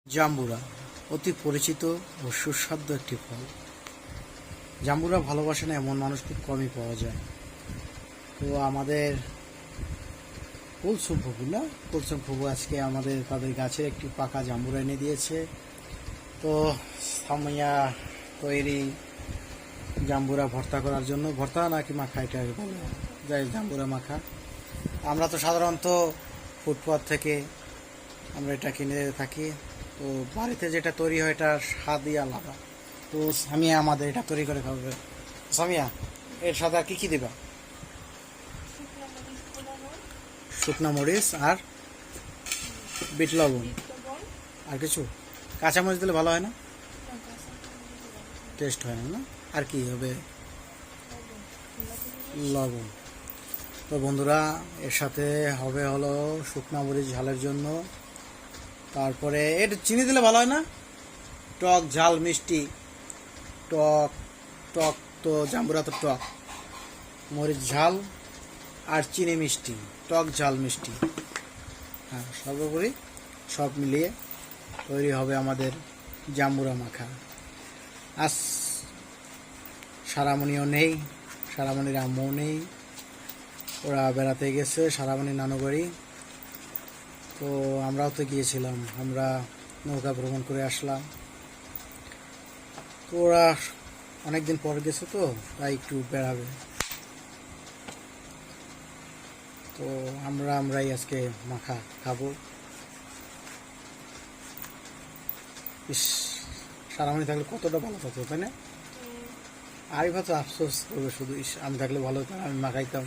জাম্বুরা অতি পরিচিত ও সুস্বাদু একটি ফল। জাম্বুরা ভালোবাসে না এমন মানুষ খুব কমই পাওয়া যায়। তো আমাদের কুলসুম ফুপু আজকে আমাদের তাদের গাছের একটি পাকা জাম্বুরা এনে দিয়েছে। তো সামিয়া তৈরি জাম্বুরা ভর্তা করার জন্য, ভর্তা নাকি মাখা এটা বলে, যাই জাম্বুরা মাখা। আমরা তো সাধারণত ফুটপাথ থেকে আমরা এটা কিনে থাকি। তো বাড়িতে যেটা তৈরি হয় এটা স্বাদই আলাদা। তো সামিয়া আমাদের এটা তৈরি করে খাবে। সামিয়া, এর সাথে আর কি দিবা? শুকনা মরিচ আর বিট লবণ, আর কিছু? কাঁচামরিচ দিলে ভালো হয় না? টেস্ট হয় না? আর কি হবে? লবণ। তো বন্ধুরা, এর সাথে হবে হলো শুকনা মরিচ ঝালের জন্য। তারপরে এর চিনি দিলে ভালো হয় না? টক ঝাল মিষ্টি, টক টক তো জাম্বুরা তো টক, মরিচ ঝাল আর চিনি মিষ্টি, টক ঝাল মিষ্টি, হ্যাঁ সর্বোপরি সব মিলিয়ে তৈরি হবে আমাদের জাম্বুরা মাখা। আজ সারামণিও নেই, সারামণির আম্মুও নেই, ওরা বেড়াতে গেছে সারামণির নানু বাড়ি। তো আমরাও তো গিয়েছিলাম, আমরা নৌকা ভ্রমণ করে আসলাম। তো ওরা অনেকদিন পর গেছে, তো তাই একটু বেড়াবে। তো আমরাই আজকে মাখা খাবো। ইস, সারামণি থাকলে কতটা ভালো থাকতো, তাই না? আরিফা তো আফসোস করবে শুধু, ইস আমি থাকলে ভালো হতো, আমি মাখাইতাম।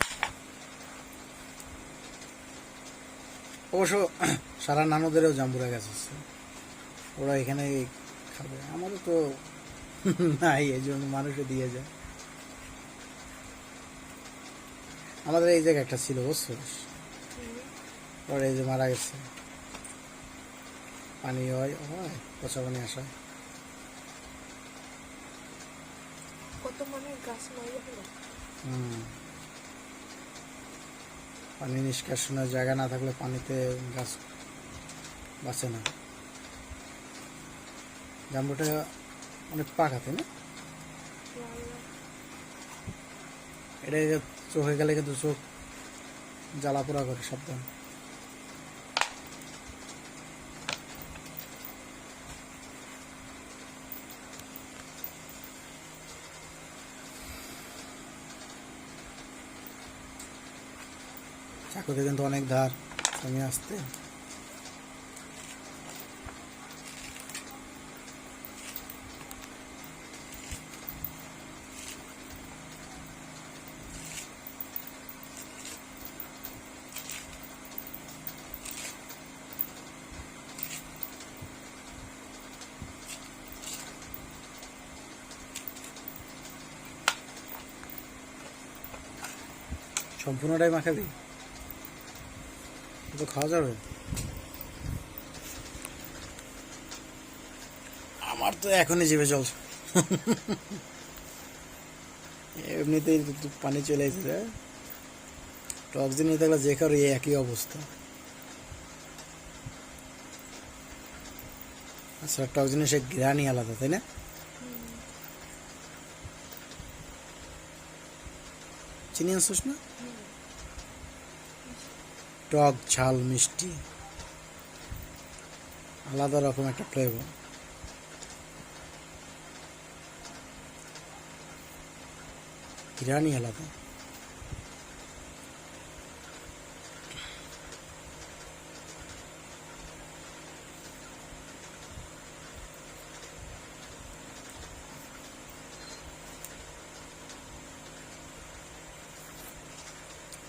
অবশ্য সারা নানুদেরও জাম্বুরা গাছ আছে, ওরা এখানে খাবে। আমারও তো নাই, এই জন্য মানুষে দিয়ে যায়। আমাদের এই জায়গায় একটা ছিল, বুঝছো, ওরা এই যে মারা গেছে, পানি হয়, পচা পানি আসা। পানি নিষ্কাশনের জায়গা না থাকলে পানিতে গাছ বাঁচে না। জাম্বুটা অনেক পাকা, তাই না? এটা চোখে গেলে কিন্তু চোখ জ্বালা পোড়া করে, সাবধান। চাকুতে কিন্তু অনেক ধার, আমি আসতে। সম্পূর্ণটাই মাখাবি তো খাওয়া যাবে? আমার তো এখনই জিভে জল, এমনিতেই পানি চলে এসেছে। টক জিনিস থাকলে যে কারো একই অবস্থা। আচ্ছা, টক জিনিসের ঘ্রাণই আলাদা, তাই না? চিনি আনছিস না? টক ঝাল মিষ্টি, আলাদা রকম একটা ফ্লেভার। ঘ্রাণই আলাদা।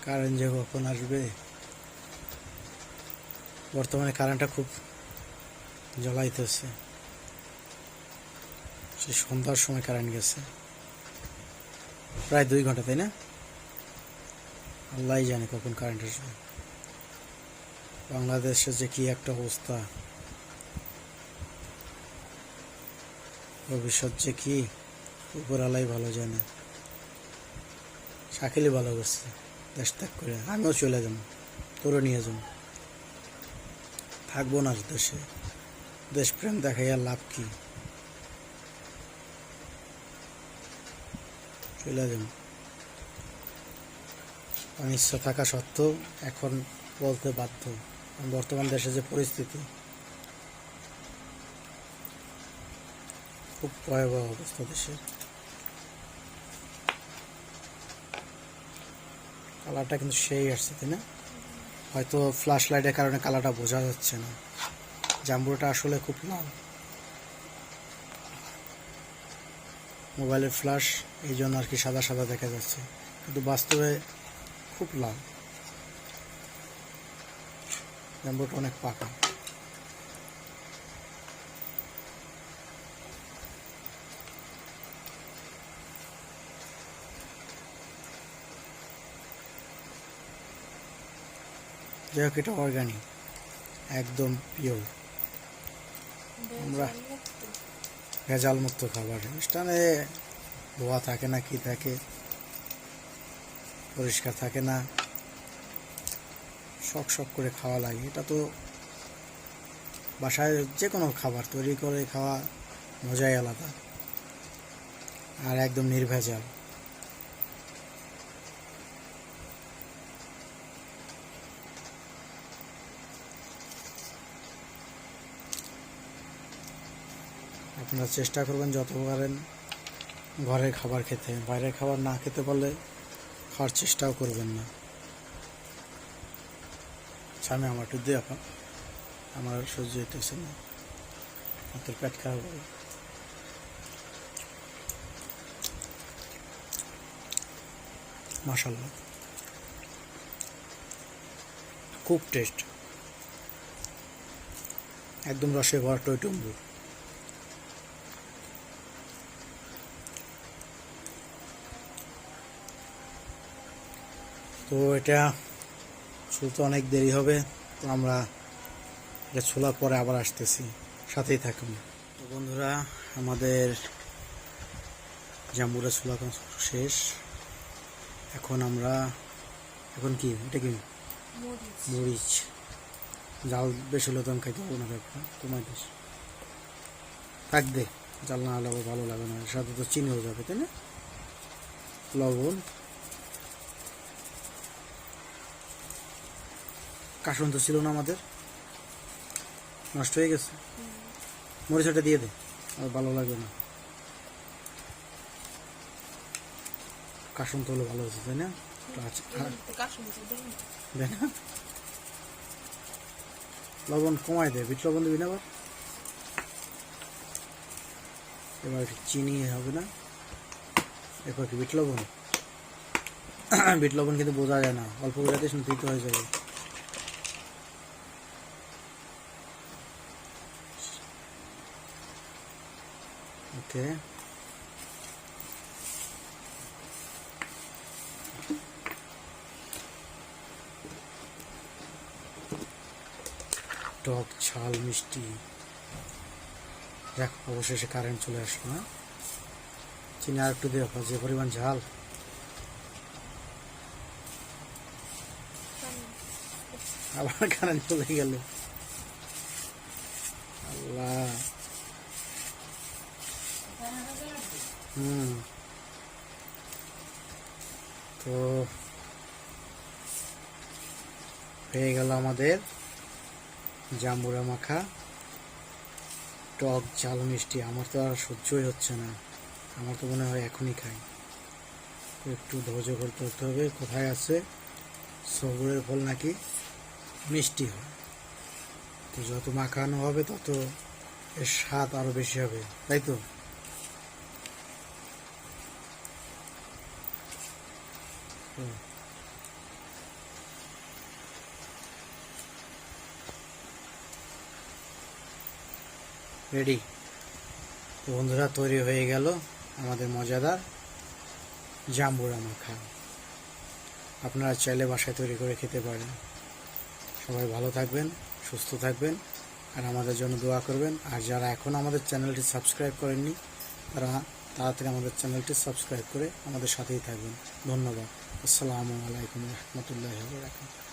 কারেন্ট যে কখন আসবে, বর্তমানে কারেন্টটা খুব জ্বলাইতেছে। সে সন্ধ্যার সময় কারেন্ট গেছে, প্রায় 2 ঘন্টা, তাই না? আল্লাহ জানে কখন কারেন্ট আসবে। বাংলাদেশে যে কি একটা অবস্থা, ভবিষ্যৎ যে কি উপর আল্লাহ ভালো জানে। শাকিলই ভালো করছে, দেশ ত্যাগ করে। আমিও চলে যাব, তোরও নিয়ে যাব, থাকবো না দেশে। দেশপ্রেম দেখাইয়া লাভ কি, চলে যাব। অনিচ্ছা থাকা সত্ত্বেও এখন বলতে বাধ্য। বর্তমান দেশে যে পরিস্থিতি, খুব ভয়াবহ অবস্থা দেশের। কালারটা কিন্তু সেই আসছে, তাই না? হয়তো ফ্ল্যাশ লাইটের কারণে কালারটা বোঝা যাচ্ছে না। জাম্বুরাটা আসলে খুব লাল, মোবাইলের ফ্ল্যাশ এই জন্য আর কি সাদা সাদা দেখা যাচ্ছে, কিন্তু বাস্তবে খুব লাল। জাম্বুরাটা অনেক পাকা। যাই হোক, এটা অর্গানিক, একদম পিওর। আমরা ভেজাল মুক্ত খাবার। অনুষ্ঠানে ধোয়া থাকে না, কি থাকে, পরিষ্কার থাকে না, শখ শখ করে খাওয়া লাগে। এটা তো বাসায় যে কোনো খাবার তৈরি করে খাওয়া মজাই আলাদা, আর একদম নির্ভেজাল। আপনারা চেষ্টা করবেন যত পারেন ঘরের খাবার খেতে, বাইরের খাবার না খেতে পারলে খাওয়ার চেষ্টাও করবেন না। সামনে আমার একটু দিয়ে আপা, আমার সহ্য হইতেছে না, হাতের পেট খারাপ হবে। মাশাআল্লাহ, খুব টেস্ট, একদম রসে ভরা টইটুম্বুর। তো এটা ছুলতে অনেক দেরি হবে, তো আমরা এটা ছোলার পরে আবার আসতেছি, সাথেই থাকুন। তো বন্ধুরা, আমাদের জাম্বুরা ছোলা শেষ। এখন কি এটা কি মরিচ। জাল বেশি হলে তো আমি খাইতে পারবো না, কমাই দিস, থাক দে। জাল না হলে আবার ভালো লাগে না, এর সাথে তো চিনিও যাবে, তাই না? লবণ, কাসন তো ছিল না আমাদের, নষ্ট হয়ে গেছে। মরিচটা দিয়ে দে, আর ভালো লাগবে না। কাসন তো হলে ভালো হয়েছে, তাই না? লবণ কমাই দে, বিট লবণ দিবি না আবার। এবার চিনি হবে না, এরপর কি বিট লবণ। বিট লবণ কিন্তু বোঝা যায় না, অল্প করে দিস, তিতো হয়ে যাবে। ওকে, টক ঝাল মিষ্টি। দেখ, অবশেষে কারেন্ট চলে আসলো না। চিনি আর একটু দেওয়া, যে পরিমাণ ঝাল। আবার কারেন্ট চলে গেল, আল্লাহ। তো হয়ে গেল আমাদের জাম্বুরা মাখা, টক ঝাল মিষ্টি। আমার তো আর সহ্যই হচ্ছে না, আমার তো মনে হয় এখনই খাই। একটু ধৈর্য করতে হবে। কোথায় আছে সবুরের ফল নাকি মিষ্টি হয়, তো যত মাখানো হবে তত এর স্বাদ আরো বেশি হবে, তাই তো? রেডি। তো বন্ধুরা, তৈরি হয়ে গেল আমাদের মজাদার জাম্বুরা মাখা। আপনারা চাইলে বাসায় তৈরি করে খেতে পারেন। সবাই ভালো থাকবেন, সুস্থ থাকবেন, আর আমাদের জন্য দোয়া করবেন। আর যারা এখন আমাদের চ্যানেলটি সাবস্ক্রাইব করেননি, তারা তাড়াতাড়ি আমাদের চ্যানেলটি সাবস্ক্রাইব করে আমাদের সাথেই থাকবেন। ধন্যবাদ। আসসালামু আলাইকুম রহমতুল্লাহি ওয়া বারাকাতুহু।